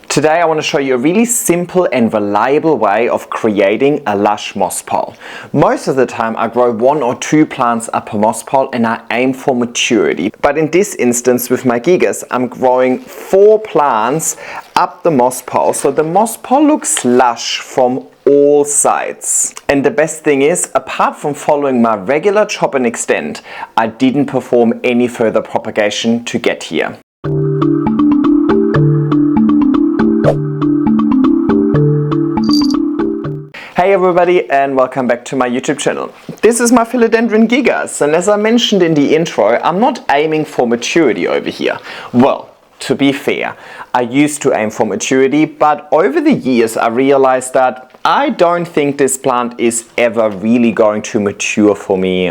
Today I want to show you a really simple and reliable way of creating a lush moss pole. Most of the time I grow 1 or 2 plants up a moss pole and I aim for maturity. But in this instance with my gigas, I'm growing 4 plants up the moss pole, so the moss pole looks lush from all sides. And the best thing is, apart from following my regular chop and extend, I didn't perform any further propagation to get here. Hey everybody, and welcome back to my YouTube channel. This is my Philodendron gigas, and as I mentioned in the intro, I'm not aiming for maturity over here. Well, to be fair, I used to aim for maturity, but over the years I realized that I don't think this plant is ever really going to mature for me.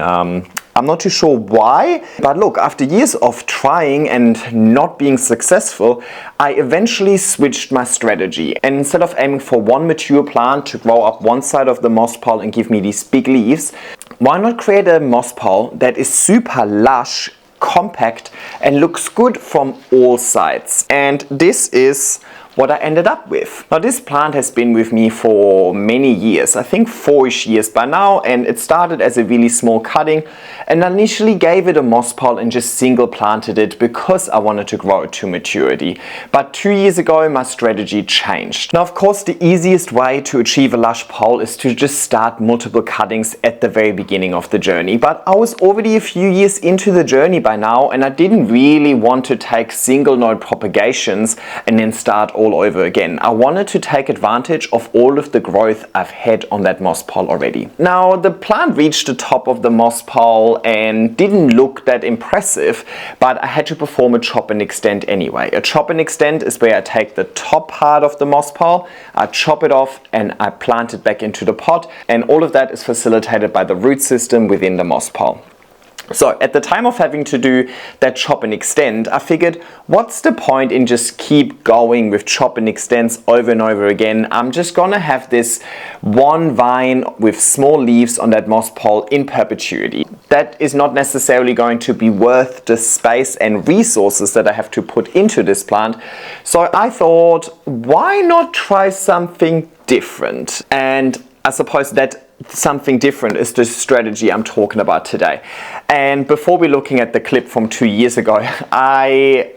I'm not too sure why, but look, after years of trying and not being successful, I eventually switched my strategy. And instead of aiming for one mature plant to grow up one side of the moss pole and give me these big leaves, why not create a moss pole that is super lush, compact, and looks good from all sides? And this is what I ended up with. Now this plant has been with me for many years, I think 4-ish years by now, and it started as a really small cutting, and I initially gave it a moss pole and just single planted it because I wanted to grow it to maturity. But 2 years ago my strategy changed. Now of course the easiest way to achieve a lush pole is to just start multiple cuttings at the very beginning of the journey, but I was already a few years into the journey by now and I didn't really want to take single node propagations and then start all over again. I wanted to take advantage of all of the growth I've had on that moss pole already. Now the plant reached the top of the moss pole and didn't look that impressive, but I had to perform a chop and extend anyway. A chop and extend is where I take the top part of the moss pole, I chop it off and I plant it back into the pot, and all of that is facilitated by the root system within the moss pole. So at the time of having to do that chop and extend, I figured, what's the point in just keep going with chop and extends over and over again? I'm just gonna have this one vine with small leaves on that moss pole in perpetuity. That is not necessarily going to be worth the space and resources that I have to put into this plant. So I thought, why not try something different? And I suppose that something different is the strategy I'm talking about today. And before we're looking at the clip from 2 years ago, I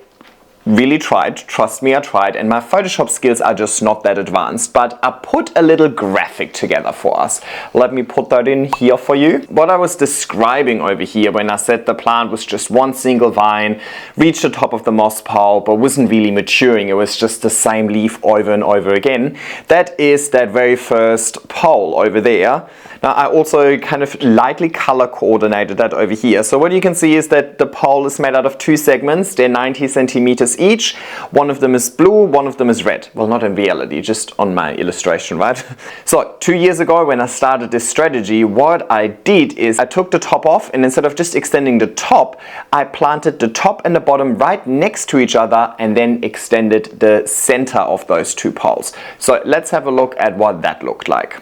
really tried, trust me I tried, and my Photoshop skills are just not that advanced, but I put a little graphic together for us. Let me put that in here for you. What I was describing over here when I said the plant was just one single vine, reached the top of the moss pole, but wasn't really maturing, it was just the same leaf over and over again. That is that very first pole over there. Now I also kind of lightly color coordinated that over here. So what you can see is that the pole is made out of 2 segments, they're 90 centimeters each. One of them is blue, one of them is red. Well, not in reality, just on my illustration, right? So 2 years ago when I started this strategy, what I did is I took the top off, and instead of just extending the top, I planted the top and the bottom right next to each other and then extended the center of those 2 poles. So let's have a look at what that looked like.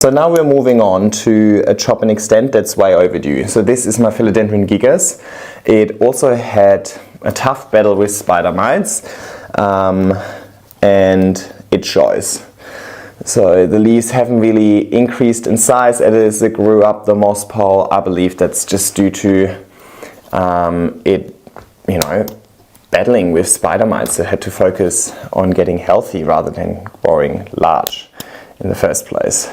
So now we're moving on to a chop and extend that's way overdue. So this is my Philodendron gigas. It also had a tough battle with spider mites, and it shows. So the leaves haven't really increased in size as it grew up the moss pole. I believe that's just due to it, battling with spider mites. It had to focus on getting healthy rather than growing large in the first place.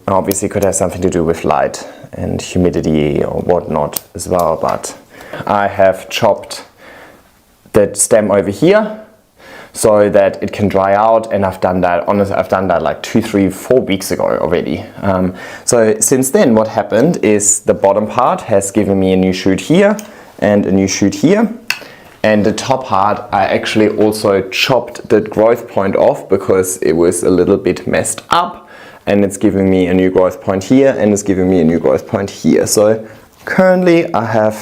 Obviously could have something to do with light and humidity or whatnot as well, but I have chopped that stem over here so that it can dry out, and I've done that, honestly, I've done that like 2, 3, 4 weeks ago already. So since then what happened is the bottom part has given me a new shoot here and a new shoot here. And the top part, I actually also chopped the growth point off because it was a little bit messed up. And it's giving me a new growth point here, and it's giving me a new growth point here. So currently I have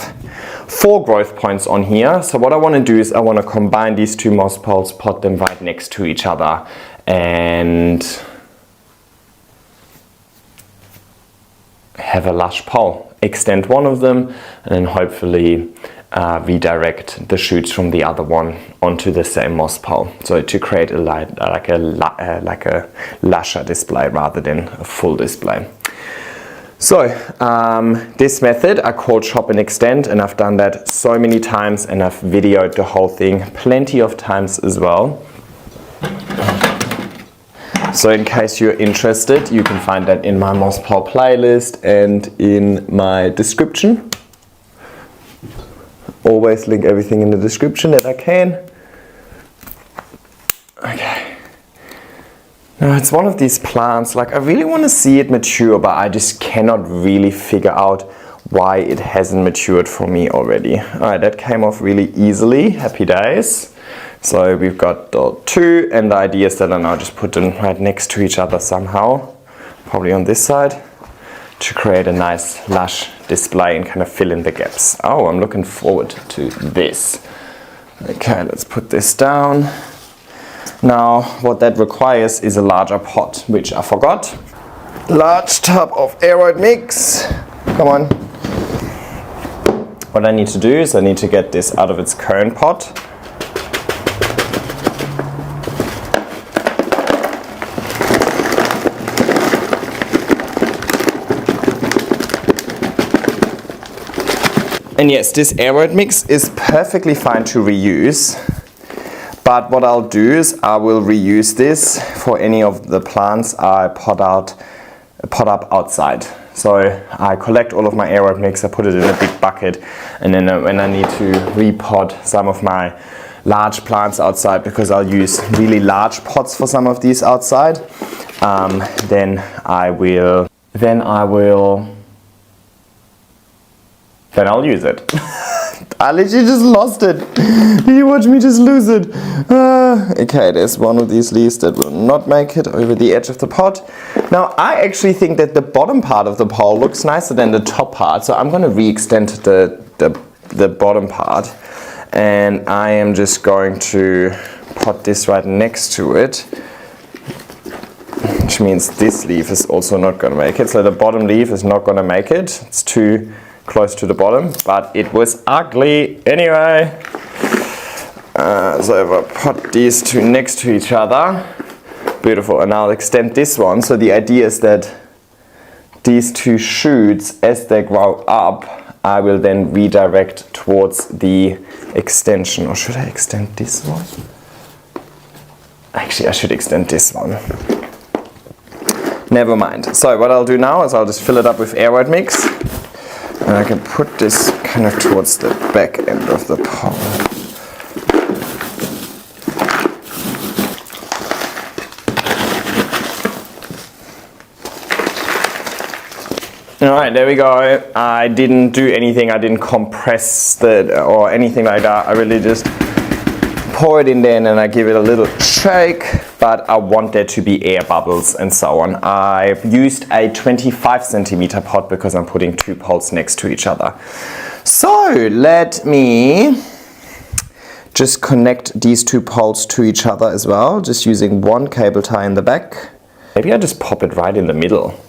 4 growth points on here. So what I want to do is I want to combine these 2 moss poles, pot them right next to each other, and have a lush pole. Extend one of them and then hopefully redirect the shoots from the other one onto the same moss pole. So to create like a lusher display rather than a full display. So this method I call chop and extend, and I've done that so many times, and I've videoed the whole thing plenty of times as well. So in case you're interested, you can find that in my moss pole playlist and in my description. Always link everything in the description that I can. Okay. Now it's one of these plants, like I really want to see it mature, but I just cannot really figure out why it hasn't matured for me already. Alright, that came off really easily. Happy days. So we've got the two, and the idea is that I now just put them right next to each other somehow, probably on this side, to create a nice lush display and kind of fill in the gaps. Oh, I'm looking forward to this. Okay, let's put this down. Now, what that requires is a larger pot, which I forgot. Large tub of aeroid mix. Come on. What I need to do is I need to get this out of its current pot. And yes, this aeroid mix is perfectly fine to reuse. But what I'll do is I will reuse this for any of the plants I pot up outside. So I collect all of my aeroid mix, I put it in a big bucket, and then when I need to repot some of my large plants outside, because I'll use really large pots for some of these outside, then I'll use it. I literally just lost it. Did you watch me just lose it? Okay, there's one of these leaves that will not make it over the edge of the pot. Now, I actually think that the bottom part of the pole looks nicer than the top part, so I'm going to re-extend the bottom part. And I am just going to pot this right next to it, which means this leaf is also not going to make it. So the bottom leaf is not going to make it. It's too close to the bottom, but it was ugly anyway. So if I put these two next to each other, beautiful, and I'll extend this one. So the idea is that these two shoots, as they grow up, I will then redirect towards the extension. Or should I extend this one? Actually, I should extend this one. Never mind. So what I'll do now is I'll just fill it up with aeroid mix. And I can put this kind of towards the back end of the pole. Alright, there we go. I didn't do anything, I didn't compress it or anything like that. I really just pour it in there and then I give it a little shake, but I want there to be air bubbles and so on. I've used a 25 centimeter pot because I'm putting two poles next to each other. So let me just connect these two poles to each other as well, just using one cable tie in the back. Maybe I just pop it right in the middle.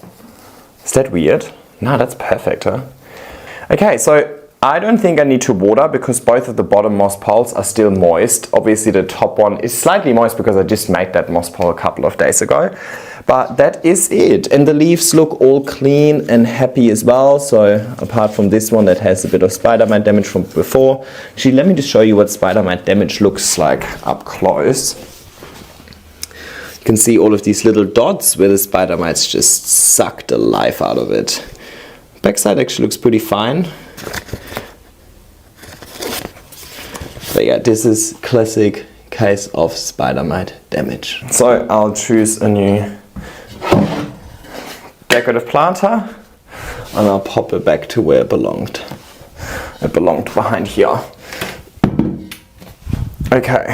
Is that weird? No, that's perfect, huh? Okay, so I don't think I need to water because both of the bottom moss poles are still moist. Obviously the top one is slightly moist because I just made that moss pole a couple of days ago. But that is it. And the leaves look all clean and happy as well. So apart from this one that has a bit of spider mite damage from before. Actually, let me just show you what spider mite damage looks like up close. You can see all of these little dots where the spider mites just suck the life out of it. Backside actually looks pretty fine. But yeah, this is classic case of spider mite damage. So I'll choose a new decorative planter and I'll pop it back to where it belonged. It belonged behind here. Okay.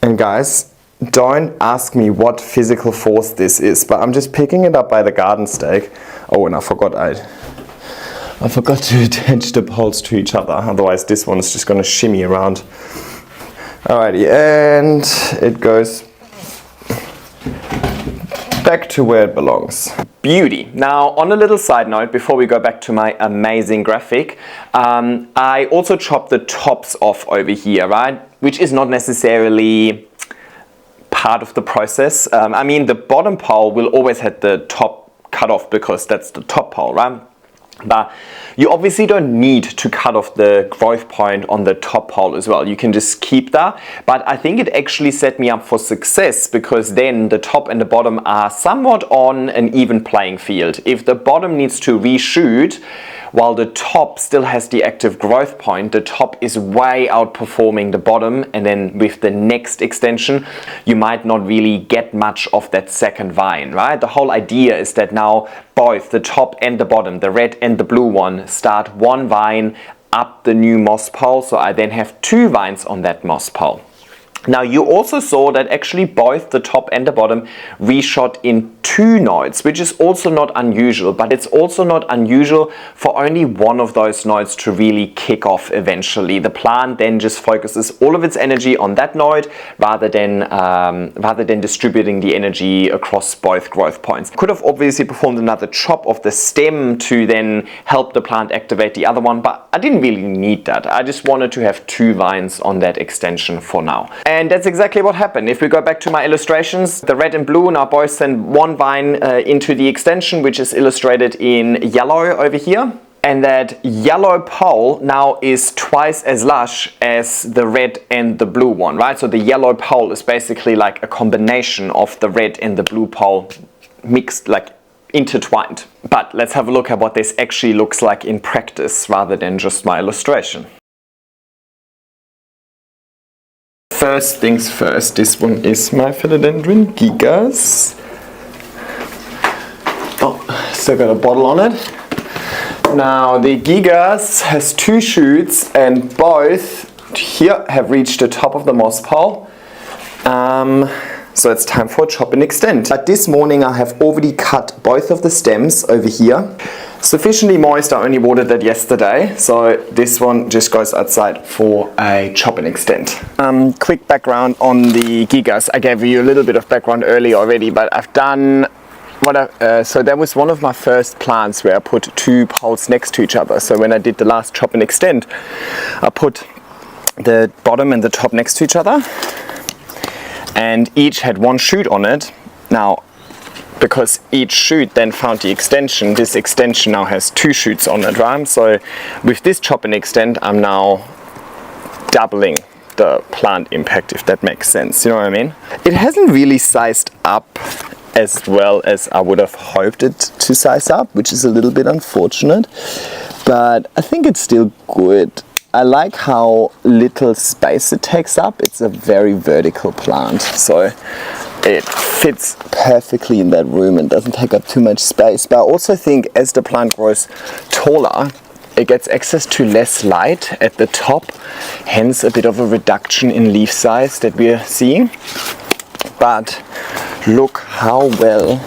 And guys, don't ask me what physical force this is, but I'm just picking it up by the garden stake. Oh, and I forgot to attach the poles to each other, otherwise this one is just going to shimmy around. Alrighty, and it goes back to where it belongs. Beauty. Now, on a little side note, before we go back to my amazing graphic, I also chopped the tops off over here, right? Which is not necessarily part of the process. I mean, the bottom pole will always have the top cut off because that's the top pole, right? But you obviously don't need to cut off the growth point on the top pole as well. You can just keep that. But I think it actually set me up for success because then the top and the bottom are somewhat on an even playing field. If the bottom needs to reshoot while the top still has the active growth point, the top is way outperforming the bottom, and then with the next extension you might not really get much of that second vine, right? The whole idea is that now both the top and the bottom, the red and the blue one, start one vine up the new moss pole, so I then have two vines on that moss pole. Now you also saw that actually both the top and the bottom reshot in two nodes, which is also not unusual, but it's also not unusual for only one of those nodes to really kick off eventually. The plant then just focuses all of its energy on that node rather than distributing the energy across both growth points. Could have obviously performed another chop of the stem to then help the plant activate the other one, but I didn't really need that. I just wanted to have two vines on that extension for now. And that's exactly what happened. If we go back to my illustrations, the red and blue now both send one vine into the extension, which is illustrated in yellow over here. And that yellow pole now is twice as lush as the red and the blue one, right? So the yellow pole is basically like a combination of the red and the blue pole mixed, like intertwined. But let's have a look at what this actually looks like in practice rather than just my illustration. First things first, this one is my Philodendron gigas. Oh, still got a bottle on it. Now the gigas has two shoots and both here have reached the top of the moss pole. So it's time for a chop and extend. But this morning I have already cut both of the stems over here. Sufficiently moist, I only watered that yesterday, so this one just goes outside for a chop and extend. Quick background on the gigas. I gave you a little bit of background earlier already, but I've done so that was one of my first plants where I put two poles next to each other. So when I did the last chop and extend, I put the bottom and the top next to each other, and each had one shoot on it. Now, because each shoot then found the extension, this extension now has two shoots on it, right? So with this chop and extend, I'm now doubling the plant impact, if that makes sense, you know what I mean? It hasn't really sized up as well as I would have hoped it to size up, which is a little bit unfortunate, but I think it's still good. I like how little space it takes up. It's a very vertical plant, so it fits perfectly in that room and doesn't take up too much space. But I also think as the plant grows taller, it gets access to less light at the top, hence a bit of a reduction in leaf size that we're seeing. But look how well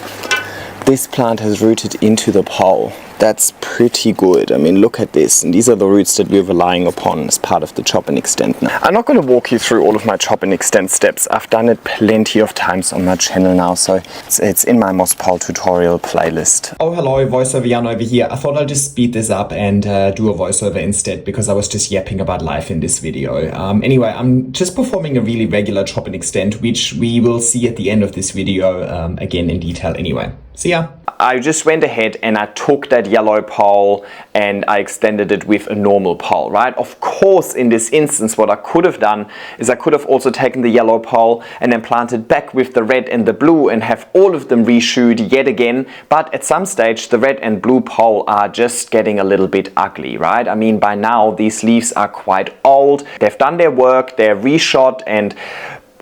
this plant has rooted into the pole. That's pretty good. I mean, look at this. And these are the roots that we're relying upon as part of the chop and extend now. I'm not going to walk you through all of my chop and extend steps. I've done it plenty of times on my channel now, so it's in my moss pole tutorial playlist. Oh, hello, voiceover Jan over here. I thought I'd just speed this up and do a voiceover instead because I was just yapping about life in this video. Anyway, I'm just performing a really regular chop and extend, which we will see at the end of this video again in detail anyway. See ya. I just went ahead and I took that yellow pole and I extended it with a normal pole, right? Of course, in this instance, what I could have done is I could have also taken the yellow pole and then planted back with the red and the blue and have all of them reshoot yet again. But at some stage, the red and blue pole are just getting a little bit ugly, right? I mean, by now, these leaves are quite old. They've done their work, they're reshot and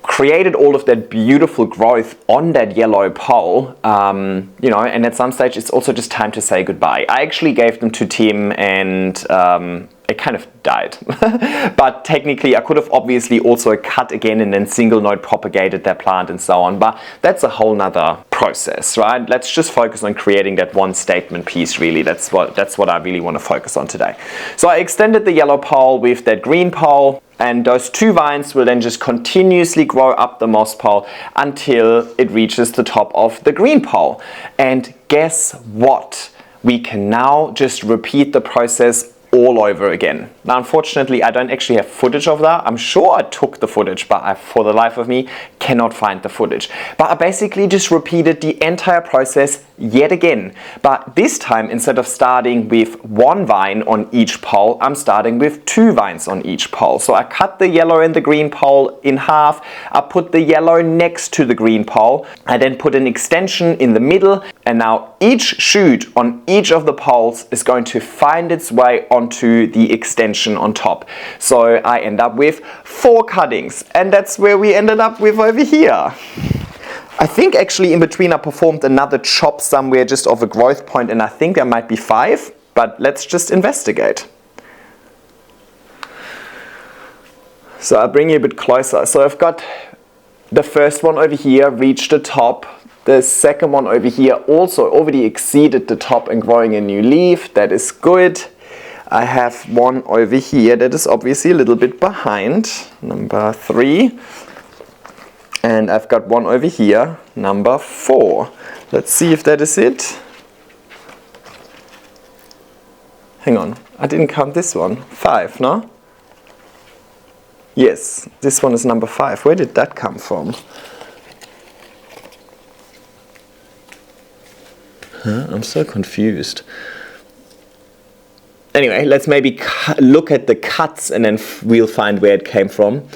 created all of that beautiful growth on that yellow pole, you know, and at some stage it's also just time to say goodbye. I actually gave them to Tim and it kind of died. But technically I could have obviously also cut again and then single node propagated that plant and so on, but that's a whole nother process, right? Let's just focus on creating that one statement piece really. That's what I really want to focus on today. So I extended the yellow pole with that green pole. And those 2 vines will then just continuously grow up the moss pole until it reaches the top of the green pole. And guess what? We can now just repeat the process all over again. Now, unfortunately, I don't actually have footage of that. I'm sure I took the footage, but I, for the life of me, cannot find the footage. But I basically just repeated the entire process yet again. But this time, instead of starting with 1 vine on each pole, I'm starting with 2 vines on each pole. So I cut the yellow and the green pole in half. I put the yellow next to the green pole. I then put an extension in the middle. And now each shoot on each of the poles is going to find its way onto the extension on top. So I end up with 4 cuttings, and that's where we ended up with over here. I think actually in between I performed another chop somewhere just of a growth point, and I think there might be 5, but let's just investigate. So I'll bring you a bit closer. So I've got the first one over here reached the top. The second one over here also already exceeded the top and growing a new leaf. That is good. I have one over here that is obviously a little bit behind, number 3. And I've got one over here, number 4. Let's see if that is it. Hang on, I didn't count this one. 5, no? Yes, this one is number 5. Where did that come from? I'm so confused. Anyway, let's maybe look at the cuts and then we'll find where it came from.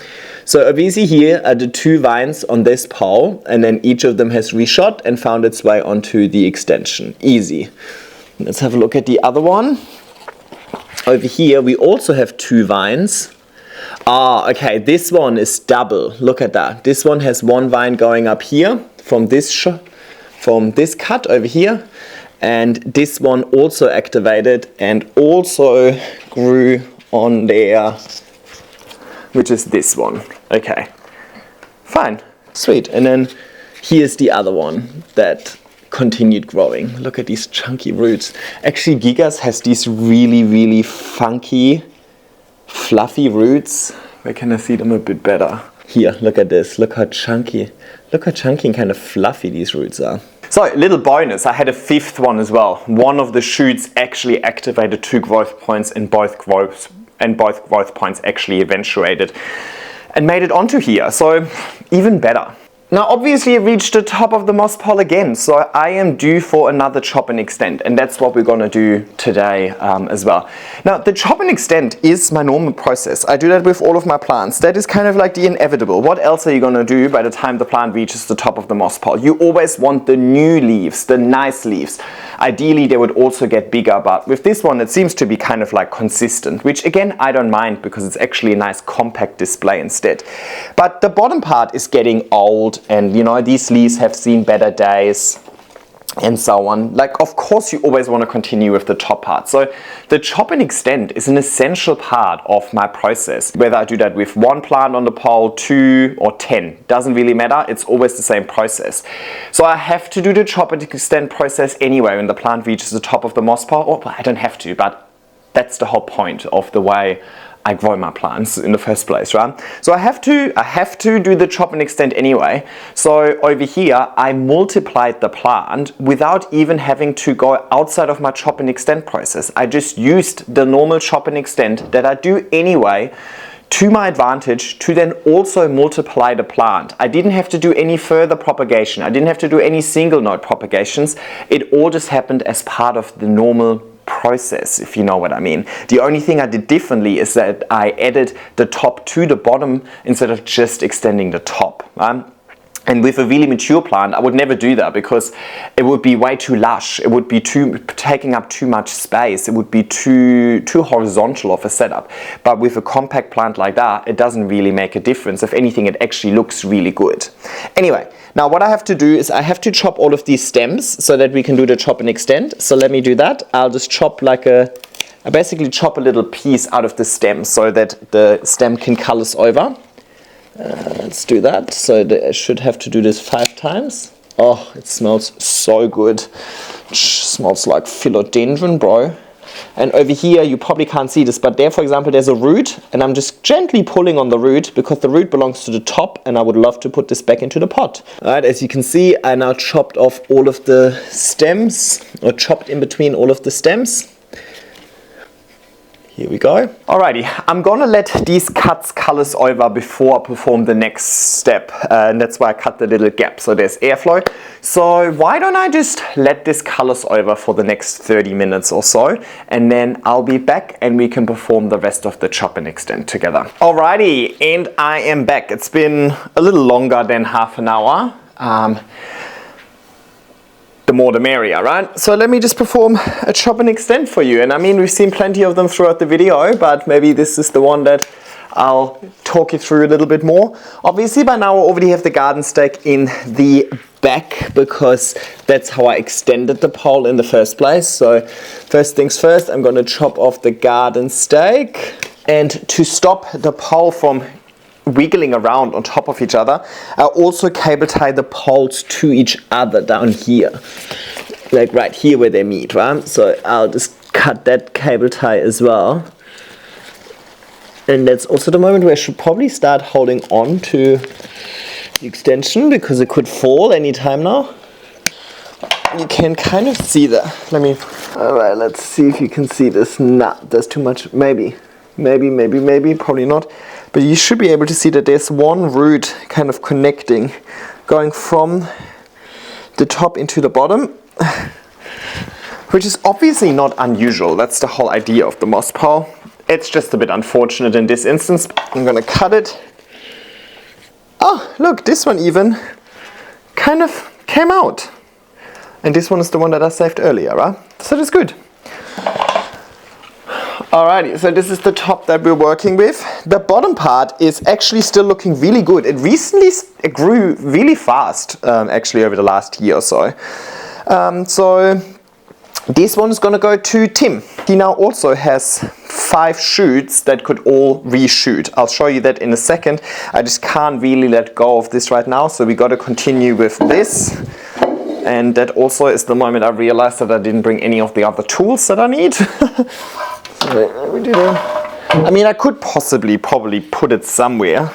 So obviously here are the 2 vines on this pole, and then each of them has reshot and found its way onto the extension. Easy. Let's have a look at the other one. Over here we also have 2 vines. Ah, okay, this one is double. Look at that. This one has 1 vine going up here from this cut over here. And this one also activated and also grew on there, which is this one. Okay, fine, sweet. And then here's the other one that continued growing. Look at these chunky roots. Actually, Gigas has these really, really funky, fluffy roots. Where can I see them a bit better? Here, look at this. Look how chunky and kind of fluffy these roots are. So, little bonus, I had a 5th one as well. One of the shoots actually activated 2 growth points, and both growth points actually eventuated and made it onto here. So, even better. Now obviously it reached the top of the moss pole again, so I am due for another chop and extend, and that's what we're gonna do today as well. Now the chop and extend is my normal process. I do that with all of my plants. That is kind of like the inevitable. What else are you gonna do by the time the plant reaches the top of the moss pole? You always want the new leaves, the nice leaves. Ideally they would also get bigger, but with this one it seems to be kind of like consistent, which again I don't mind because it's actually a nice compact display instead. But the bottom part is getting old, and you know, these leaves have seen better days and so on. Like, of course you always want to continue with the top part. So the chop and extend is an essential part of my process. Whether I do that with 1 plant on the pole, 2 or 10, doesn't really matter. It's always the same process. So I have to do the chop and extend process anyway when the plant reaches the top of the moss pole. Or well, I don't have to, but that's the whole point of the way I grow my plants in the first place, right? So I have to do the chop and extend anyway. So over here, I multiplied the plant without even having to go outside of my chop and extend process. I just used the normal chop and extend that I do anyway to my advantage to then also multiply the plant. I didn't have to do any further propagation. I didn't have to do any single node propagations. It all just happened as part of the normal process, if you know what I mean. The only thing I did differently is that I added the top to the bottom instead of just extending the top. And with a really mature plant, I would never do that because it would be way too lush. It would be taking up too much space. It would be too horizontal of a setup. But with a compact plant like that, it doesn't really make a difference. If anything, it actually looks really good. Anyway, now what I have to do is I have to chop all of these stems so that we can do the chop and extend. So let me do that. I'll just chop I basically chop a little piece out of the stem so that the stem can callus over. Let's do that. So I should have to do this 5 times. Oh, it smells so good. It smells like philodendron, bro. And over here, you probably can't see this, but there, for example, there's a root, and I'm just gently pulling on the root because the root belongs to the top, and I would love to put this back into the pot. All right, as you can see, I now chopped off all of the stems, or chopped in between all of the stems. Here we go. Alrighty, I'm gonna let these cuts colors over before I perform the next step. And that's why I cut the little gap, so there's airflow. So why don't I just let this colors over for the next 30 minutes or so, and then I'll be back and we can perform the rest of the chop and extend together. Alrighty, and I am back. It's been a little longer than half an hour. The more the merrier, right? So let me just perform a chop and extend for you. And I mean, we've seen plenty of them throughout the video, but maybe this is the one that I'll talk you through a little bit more. Obviously by now I already have the garden stake in the back because that's how I extended the pole in the first place. So first things first, I'm going to chop off the garden stake. And to stop the pole from wiggling around on top of each other, I also cable tie the poles to each other down here, like right here where they meet, right? So I'll just cut that cable tie as well. And that's also the moment where I should probably start holding on to the extension because it could fall anytime now. You can kind of see that. Alright, let's see if you can see this. Nah, there's too much. Maybe, probably not. But you should be able to see that there's one root kind of connecting, going from the top into the bottom, which is obviously not unusual. That's the whole idea of the moss pole. It's just a bit unfortunate in this instance. I'm gonna cut it. Oh, look, this one even kind of came out. And this one is the one that I saved earlier, right? So that's good. Alrighty, so this is the top that we're working with. The bottom part is actually still looking really good. It recently grew really fast, actually over the last year or so. So this one is going to go to Tim. He now also has 5 shoots that could all reshoot. I'll show you that in a second. I just can't really let go of this right now, so we got to continue with this. And that also is the moment I realized that I didn't bring any of the other tools that I need. I mean, I could probably put it somewhere,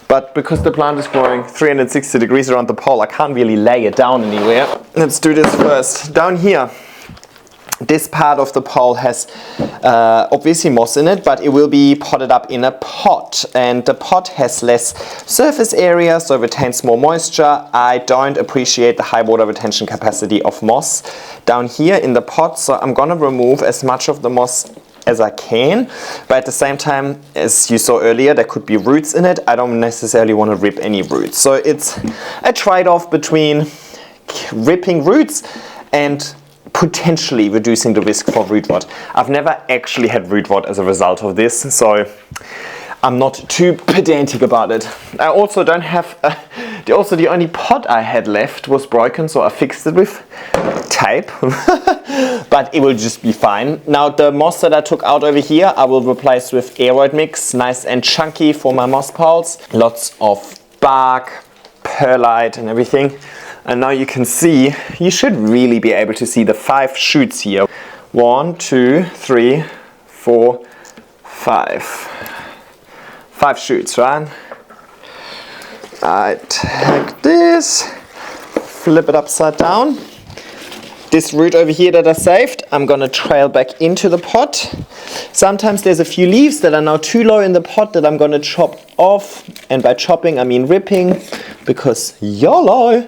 but because the plant is growing 360 degrees around the pole, I can't really lay it down anywhere. Let's do this first. Down here, this part of the pole has obviously moss in it, but it will be potted up in a pot, and the pot has less surface area, so it retains more moisture. I don't appreciate the high water retention capacity of moss down here in the pot, so I'm gonna remove as much of the moss as I can, but at the same time, as you saw earlier, there could be roots in it. I don't necessarily want to rip any roots, so it's a trade-off between ripping roots and potentially reducing the risk for root rot. I've never actually had root rot as a result of this, so I'm not too pedantic about it. I also don't have, the only pot I had left was broken, so I fixed it with tape, but it will just be fine. Now the moss that I took out over here, I will replace with aeroid mix, nice and chunky for my moss poles. Lots of bark, perlite and everything. And now you can see, you should really be able to see the 5 shoots here. 1, 2, 3, 4, 5. 5 shoots, right? I take this, flip it upside down. This root over here that I saved, I'm gonna trail back into the pot. Sometimes there's a few leaves that are now too low in the pot that I'm gonna chop off. And by chopping, I mean ripping, because YOLO.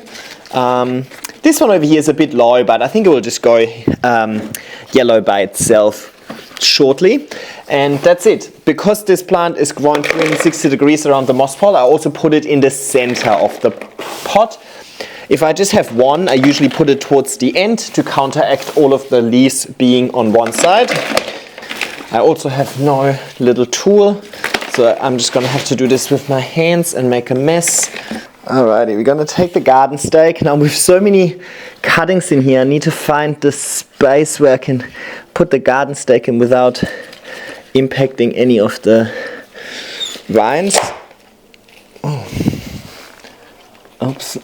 This one over here is a bit low, but I think it will just go yellow by itself shortly. And that's it. Because this plant is growing 360 degrees around the moss pole, I also put it in the center of the pot. If I just have one, I usually put it towards the end to counteract all of the leaves being on one side. I also have no little tool, so I'm just gonna have to do this with my hands and make a mess. Alrighty, we're gonna take the garden stake. Now with so many cuttings in here, I need to find the space where I can put the garden stake in without impacting any of the vines. Oh. Oops.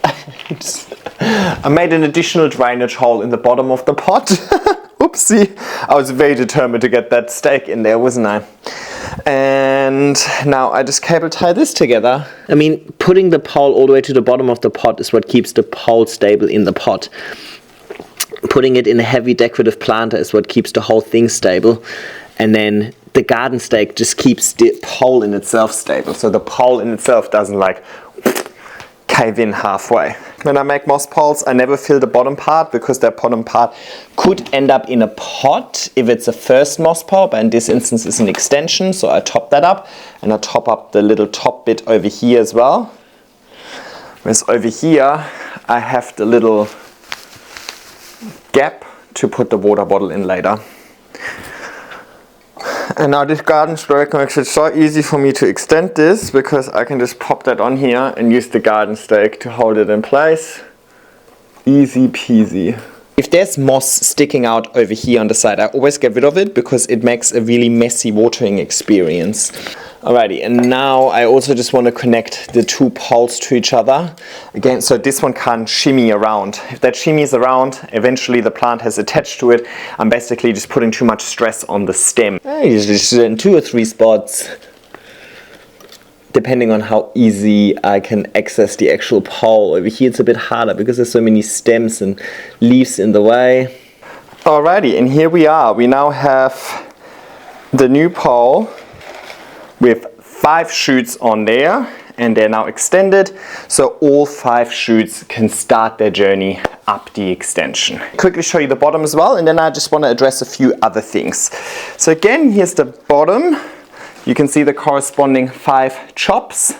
I made an additional drainage hole in the bottom of the pot. Whoopsie. I was very determined to get that stake in there, wasn't I? And now I just cable tie this together. I mean, putting the pole all the way to the bottom of the pot is what keeps the pole stable in the pot. Putting it in a heavy decorative planter is what keeps the whole thing stable. And then the garden stake just keeps the pole in itself stable. So the pole in itself doesn't like cave in halfway. When I make moss poles, I never fill the bottom part because that bottom part could end up in a pot if it's a first moss pole, but in this instance it's an extension, so I top that up and I top up the little top bit over here as well. Whereas over here I have the little gap to put the water bottle in later. And now this garden stake makes it so easy for me to extend this because I can just pop that on here and use the garden stake to hold it in place. Easy peasy. If there's moss sticking out over here on the side, I always get rid of it because it makes a really messy watering experience. Alrighty, and now I also just want to connect the two poles to each other. Again, so this one can't shimmy around. If that shimmies around, eventually the plant has attached to it. I'm basically just putting too much stress on the stem. I usually just in 2 or 3 spots, depending on how easy I can access the actual pole. Over here it's a bit harder because there's so many stems and leaves in the way. Alrighty, and here we are. We now have the new pole with 5 shoots on there, and they're now extended, so all 5 shoots can start their journey up the extension. Quickly show you the bottom as well, and then I just want to address a few other things. So again, here's the bottom. You can see the corresponding 5 chops.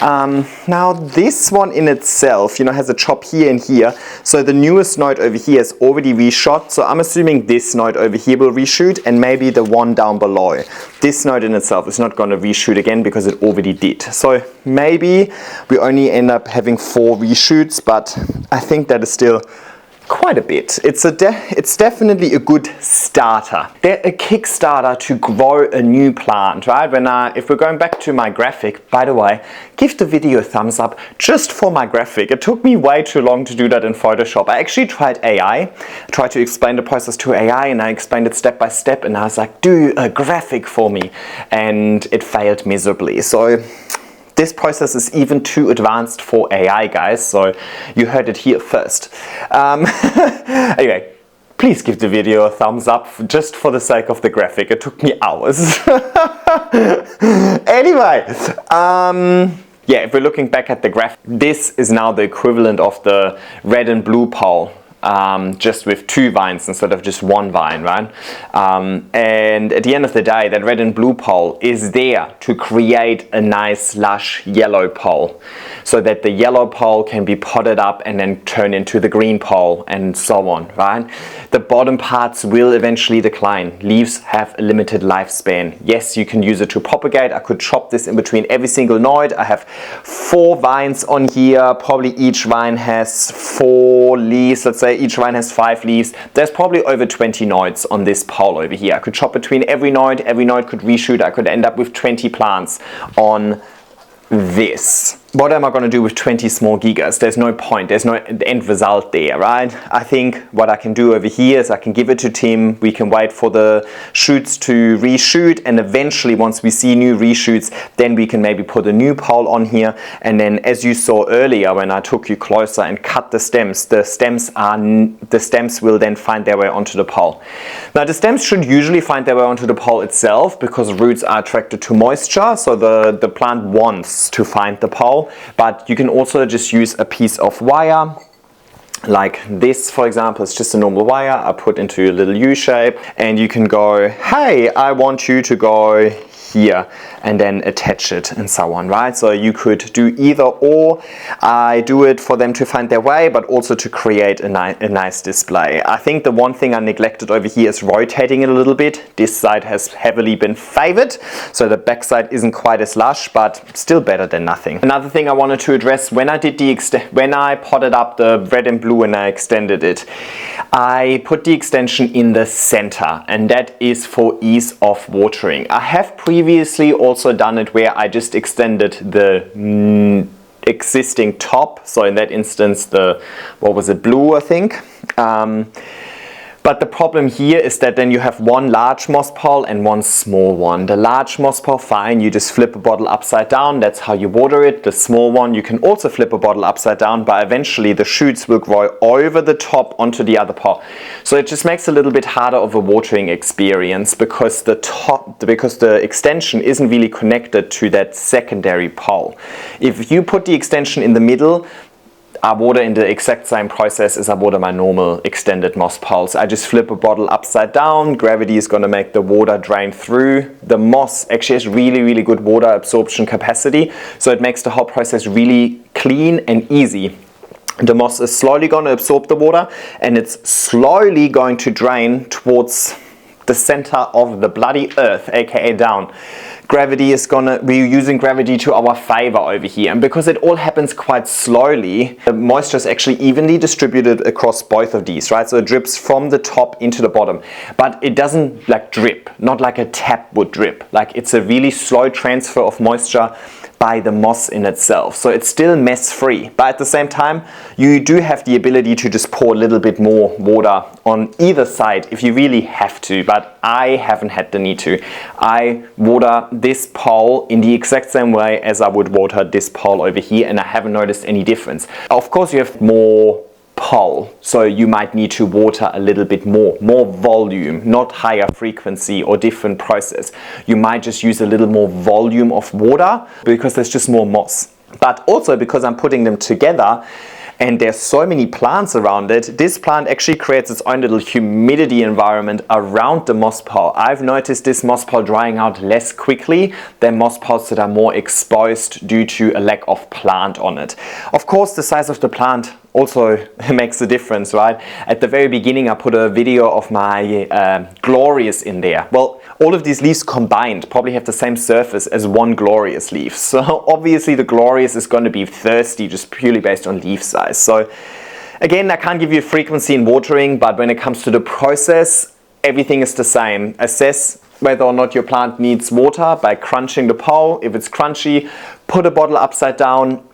Now this one in itself, has a chop here and here. So the newest node over here is already reshot. So I'm assuming this node over here will reshoot and maybe the one down below. This node in itself is not going to reshoot again because it already did. So maybe we only end up having 4 reshoots, but I think that is still quite a bit. It's definitely a good starter. They're a kickstarter to grow a new plant, right? If we're going back to my graphic, by the way, give the video a thumbs up just for my graphic. It took me way too long to do that in Photoshop. I actually tried AI. I tried to explain the process to AI and I explained it step by step and I was like, do a graphic for me. And it failed miserably. So this process is even too advanced for AI, guys, so you heard it here first. Anyway, please give the video a thumbs up just for the sake of the graphic. It took me hours. Anyway, yeah, if we're looking back at the graph, this is now the equivalent of the red and blue pole. Just with 2 vines instead of just 1 vine, right? And at the end of the day, that red and blue pole is there to create a nice lush yellow pole so that the yellow pole can be potted up and then turn into the green pole and so on, right? The bottom parts will eventually decline. Leaves have a limited lifespan. Yes, you can use it to propagate. I could chop this in between every single node. I have 4 vines on here. Probably each vine has 4 leaves. Let's say each vine has 5 leaves. There's probably over 20 nodes on this pole over here. I could chop between every node could reshoot. I could end up with 20 plants on this. What am I going to do with 20 small gigas? There's no point, there's no end result there, right? I think what I can do over here is I can give it to Tim, we can wait for the shoots to reshoot, and eventually once we see new reshoots, then we can maybe put a new pole on here, and then as you saw earlier when I took you closer and cut the stems will then find their way onto the pole. Now the stems should usually find their way onto the pole itself because roots are attracted to moisture, so the plant wants to find the pole. But you can also just use a piece of wire like this, for example. It's just a normal wire I put into a little U shape, and you can go, hey, I want you to go here, and then attach it and so on, right? So you could do either or. I do it for them to find their way, but also to create a nice display. I think the one thing I neglected over here is rotating it a little bit. This side has heavily been favored, so the back side isn't quite as lush, but still better than nothing. Another thing I wanted to address, when I did when I potted up the red and blue and I extended it, I put the extension in the center, and that is for ease of watering. I have previously also done it where I just extended the existing top, so in that instance what was it, blue, I think. But But the problem here is that then you have one large moss pole and one small one. The large moss pole, fine, you just flip a bottle upside down, that's how you water it. The small one, you can also flip a bottle upside down, but eventually the shoots will grow over the top onto the other pole. So it just makes it a little bit harder of a watering experience because the extension isn't really connected to that secondary pole. If you put the extension in the middle, I water in the exact same process as I water my normal extended moss poles. I just flip a bottle upside down, gravity is going to make the water drain through. The moss actually has really good water absorption capacity, so it makes the whole process really clean and easy. The moss is slowly going to absorb the water and it's slowly going to drain towards the center of the bloody earth, aka down. We're using gravity to our favor over here, and because it all happens quite slowly, the moisture is actually evenly distributed across both of these, right? So it drips from the top into the bottom, but it doesn't like drip, not like a tap would drip. Like it's a really slow transfer of moisture by the moss in itself. So it's still mess free, but at the same time you do have the ability to just pour a little bit more water on either side if you really have to, but I haven't had the need to. I water this pole in the exact same way as I would water this pole over here, and I haven't noticed any difference. Of course you have more pole, so you might need to water a little bit more volume, not higher frequency or different process. You might just use a little more volume of water because there's just more moss. But also because I'm putting them together and there's so many plants around it, this plant actually creates its own little humidity environment around the moss pole. I've noticed this moss pole drying out less quickly than moss poles that are more exposed due to a lack of plant on it. Of course, the size of the plant also makes a difference, right? At the very beginning I put a video of my glorious in there. Well, all of these leaves combined probably have the same surface as one glorious leaf. So obviously the glorious is going to be thirsty just purely based on leaf size. So again, I can't give you a frequency in watering, but when it comes to the process, everything is the same. Assess whether or not your plant needs water by crunching the pole. If it's crunchy, put a bottle upside down,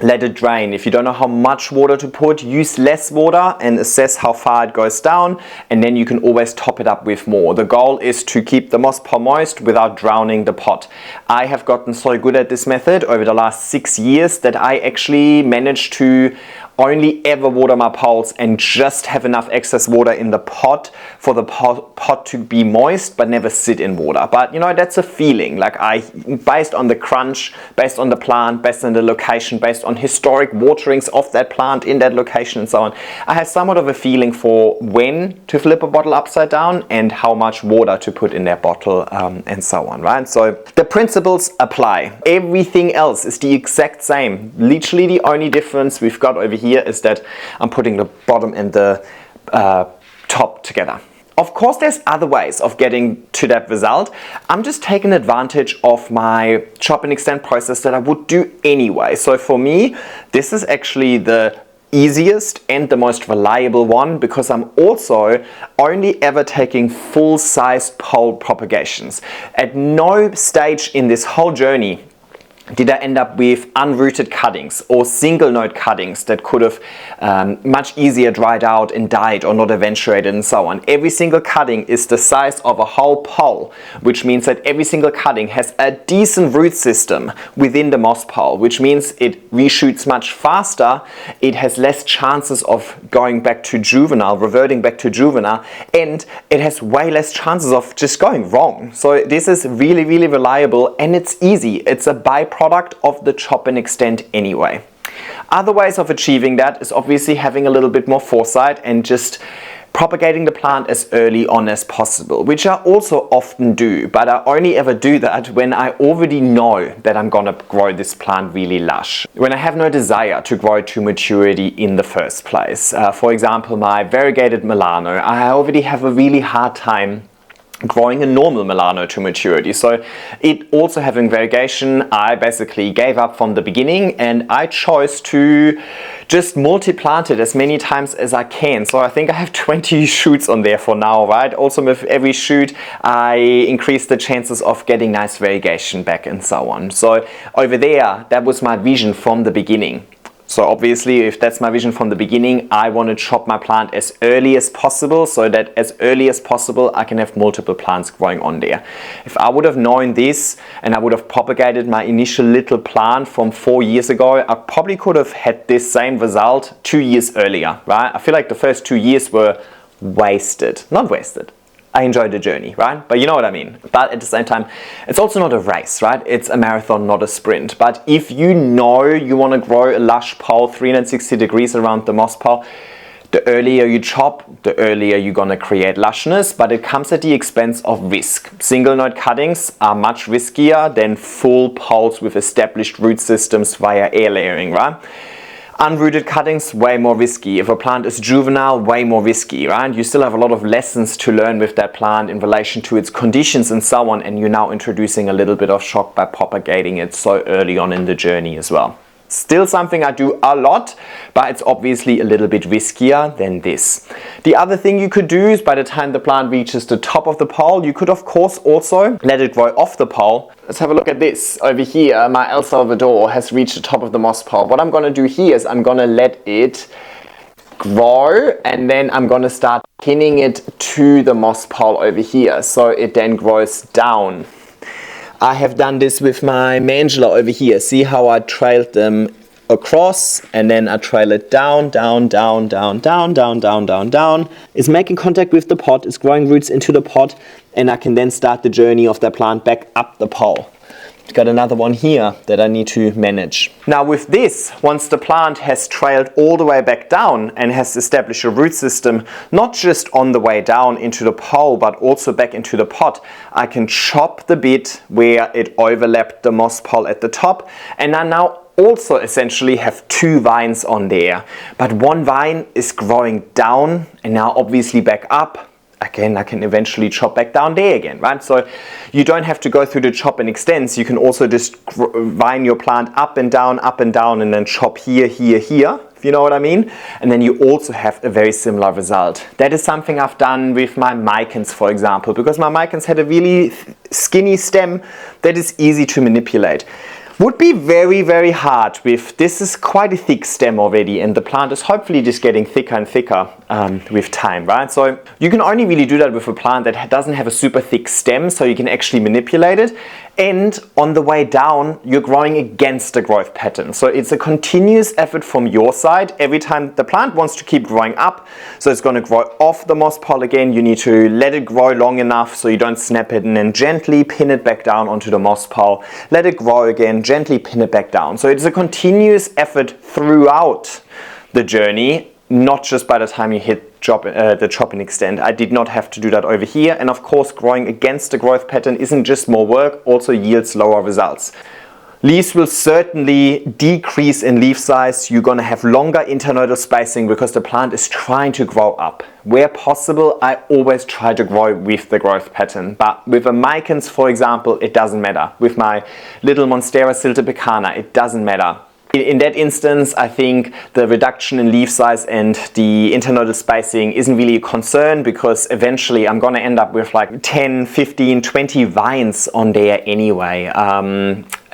let it drain. If you don't know how much water to put, use less water and assess how far it goes down, and then you can always top it up with more. The goal is to keep the moss pole moist without drowning the pot. I have gotten so good at this method over the last 6 years that I actually managed to only ever water my poles and just have enough excess water in the pot for the pot to be moist but never sit in water. But you know, that's a feeling. Like based on the crunch, based on the plant, based on the location, based on historic waterings of that plant in that location and so on, I have somewhat of a feeling for when to flip a bottle upside down and how much water to put in that bottle and so on, right? So the principles apply. Everything else is the exact same. Literally the only difference we've got over here is that I'm putting the bottom and the top together. Of course, there's other ways of getting to that result. I'm just taking advantage of my chop and extend process that I would do anyway. So for me, this is actually the easiest and the most reliable one because I'm also only ever taking full-sized pole propagations. At no stage in this whole journey did I end up with unrooted cuttings or single node cuttings that could have much easier dried out and died or not eventuated and so on. Every single cutting is the size of a whole pole, which means that every single cutting has a decent root system within the moss pole, which means it reshoots much faster, it has less chances of going back to juvenile, reverting back to juvenile, and it has way less chances of just going wrong. So this is really, really reliable and it's easy. It's a byproduct of the chop and extend anyway. Other ways of achieving that is obviously having a little bit more foresight and just propagating the plant as early on as possible, which I also often do, but I only ever do that when I already know that I'm gonna grow this plant really lush. When I have no desire to grow to maturity in the first place. For example, my variegated Milano, I already have a really hard time growing a normal Milano to maturity. So it also having variegation, I basically gave up from the beginning and I chose to just multi-plant it as many times as I can. So I think I have 20 shoots on there for now, right? Also with every shoot, I increase the chances of getting nice variegation back and so on. So over there, that was my vision from the beginning. So obviously, if that's my vision from the beginning, I want to chop my plant as early as possible so that as early as possible I can have multiple plants growing on there. If I would have known this and I would have propagated my initial little plant from 4 years ago, I probably could have had this same result 2 years earlier, right? I feel like the first 2 years were wasted. Not wasted. I enjoyed the journey, right? But you know what I mean. But at the same time, it's also not a race, right? It's a marathon, not a sprint. But if you know you want to grow a lush pole 360 degrees around the moss pole, the earlier you chop, the earlier you're going to create lushness, but it comes at the expense of risk. Single node cuttings are much riskier than full poles with established root systems via air layering, right? Unrooted cuttings, way more risky. If a plant is juvenile, way more risky, right? You still have a lot of lessons to learn with that plant in relation to its conditions and so on, and you're now introducing a little bit of shock by propagating it so early on in the journey as well. Still something I do a lot, but it's obviously a little bit riskier than this. The other thing you could do is by the time the plant reaches the top of the pole, you could of course also let it grow off the pole. Let's have a look at this. Over here, my El Salvador has reached the top of the moss pole. What I'm going to do here is I'm going to let it grow and then I'm going to start pinning it to the moss pole over here so it then grows down. I have done this with my Mangela over here. See how I trailed them across and then I trail it down, down, down, down, down, down, down, down, down. It's making contact with the pot, it's growing roots into the pot, and I can then start the journey of the plant back up the pole. Got another one here that I need to manage. Now with this, once the plant has trailed all the way back down and has established a root system, not just on the way down into the pole, but also back into the pot, I can chop the bit where it overlapped the moss pole at the top, and I now also essentially have 2 vines on there. But one vine is growing down and now obviously back up. Again, I can eventually chop back down there again, right? So you don't have to go through the chop and extends. You can also just vine your plant up and down, and then chop here, here, here, if you know what I mean. And then you also have a very similar result. That is something I've done with my Micans, for example, because my Micans had a really skinny stem that is easy to manipulate. Would be very, very hard with, this is quite a thick stem already and the plant is hopefully just getting thicker and thicker with time, right? So you can only really do that with a plant that doesn't have a super thick stem, so you can actually manipulate it. And on the way down, you're growing against the growth pattern. So it's a continuous effort from your side. Every time the plant wants to keep growing up, so it's going to grow off the moss pole again, you need to let it grow long enough so you don't snap it and then gently pin it back down onto the moss pole. Let it grow again, gently pin it back down. So it's a continuous effort throughout the journey, not just by the time you hit the chop and extend. I did not have to do that over here, and of course growing against the growth pattern isn't just more work, also yields lower results. Leaves will certainly decrease in leaf size. You're going to have longer internodal spacing because the plant is trying to grow up. Where possible, I always try to grow with the growth pattern, but with a Micans, for example, it doesn't matter. With my little Monstera siltepecana, it doesn't matter. In that instance, I think the reduction in leaf size and the internodal spacing isn't really a concern, because eventually I'm going to end up with like 10, 15, 20 vines on there anyway.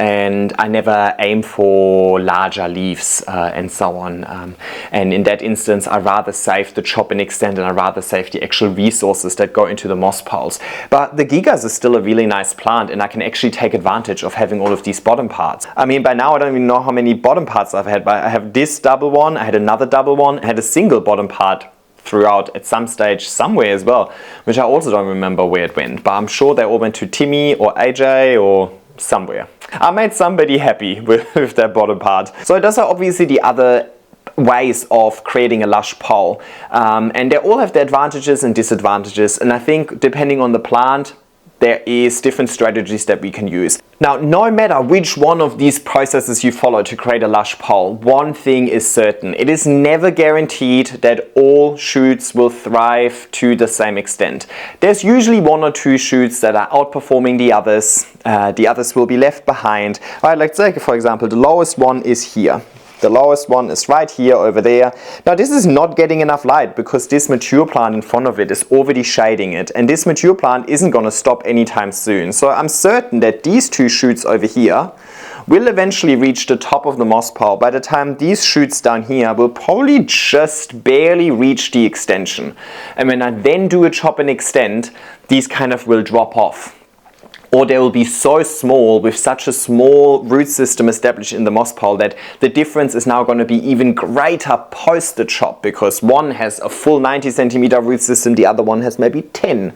And I never aim for larger leaves and so on. And in that instance, I rather save the chop and extend, and I rather save the actual resources that go into the moss poles. But the gigas is still a really nice plant, and I can actually take advantage of having all of these bottom parts. I mean, by now I don't even know how many bottom parts I've had, but I have this double one, I had another double one, I had a single bottom part throughout at some stage somewhere as well, which I also don't remember where it went, but I'm sure they all went to Timmy or AJ or somewhere. I made somebody happy with that bottom part. So those are obviously the other ways of creating a lush pole, and they all have their advantages and disadvantages, and I think depending on the plant there is different strategies that we can use. Now, no matter which one of these processes you follow to create a lush pole, one thing is certain: it is never guaranteed that all shoots will thrive to the same extent. There's usually 1 or 2 shoots that are outperforming the others will be left behind. All right, let's take, for example, the lowest one is here. The lowest one is right here over there. Now this is not getting enough light because this mature plant in front of it is already shading it, and this mature plant isn't going to stop anytime soon. So I'm certain that these 2 shoots over here will eventually reach the top of the moss pile. By the time these shoots down here will probably just barely reach the extension. And when I then do a chop and extend, these kind of will drop off. Or they will be so small with such a small root system established in the moss pile that the difference is now going to be even greater post the chop, because one has a full 90 centimeter root system, the other one has maybe 10.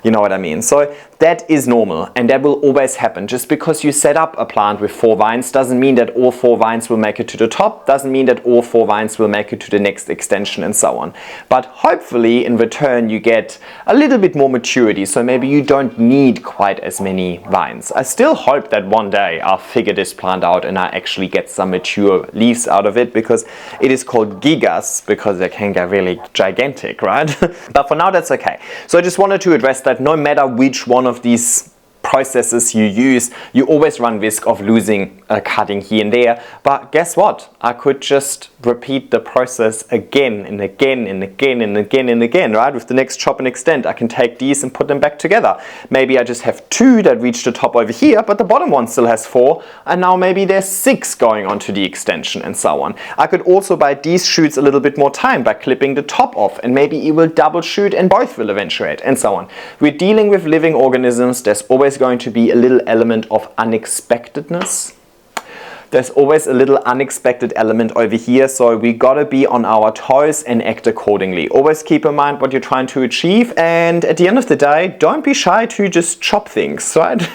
You know what I mean? So that is normal, and that will always happen. Just because you set up a plant with 4 vines doesn't mean that all 4 vines will make it to the top, doesn't mean that all 4 vines will make it to the next extension, and so on. But hopefully in return you get a little bit more maturity, so maybe you don't need quite as many vines. I still hope that one day I'll figure this plant out and I actually get some mature leaves out of it, because it is called gigas, because they can get really gigantic, right? But for now that's okay. So I just wanted to address that no matter which one of these processes you use, you always run risk of losing a cutting here and there. But guess what? I could just repeat the process again and again and again and again and again, right? With the next chop and extend, I can take these and put them back together. Maybe I just have 2 that reach the top over here, but the bottom one still has 4, and now maybe there's 6 going on to the extension, and so on. I could also buy these shoots a little bit more time by clipping the top off, and maybe it will double shoot and both will eventuate, and so on. We're dealing with living organisms. There's always going to be a little element of unexpectedness. There's always a little unexpected element over here, so we gotta be on our toes and act accordingly. Always keep in mind what you're trying to achieve, and at the end of the day, don't be shy to just chop things, right?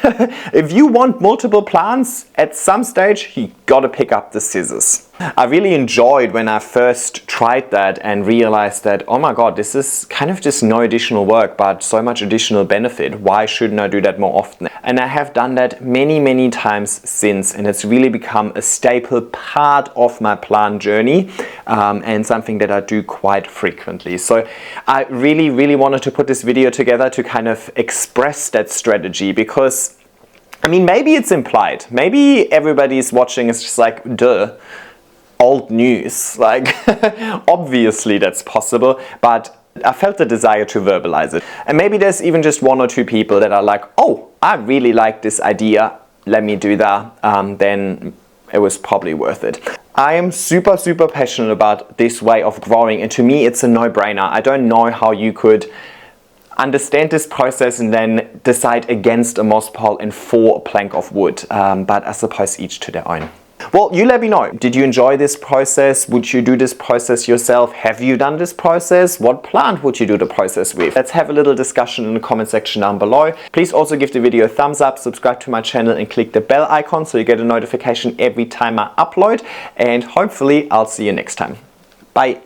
If you want multiple plants, at some stage you gotta pick up the scissors. I really enjoyed when I first tried that and realized that, oh my god, this is kind of just no additional work but so much additional benefit. Why shouldn't I do that more often? And I have done that many times since, and it's really become a staple part of my plant journey, and something that I do quite frequently. So I really wanted to put this video together to kind of express that strategy, because I mean, maybe it's implied. Maybe everybody's watching is just like, duh. Old news, like obviously that's possible, but I felt the desire to verbalize it. And maybe there's even just 1 or 2 people that are like, oh, I really like this idea, let me do that, then it was probably worth it. I am super passionate about this way of growing, and to me it's a no-brainer. I don't know how you could understand this process and then decide against a moss pile and for a plank of wood, but I suppose each to their own. Well, you let me know. Did you enjoy this process? Would you do this process yourself? Have you done this process? What plant would you do the process with? Let's have a little discussion in the comment section down below. Please also give the video a thumbs up, subscribe to my channel and click the bell icon so you get a notification every time I upload. And hopefully I'll see you next time. Bye.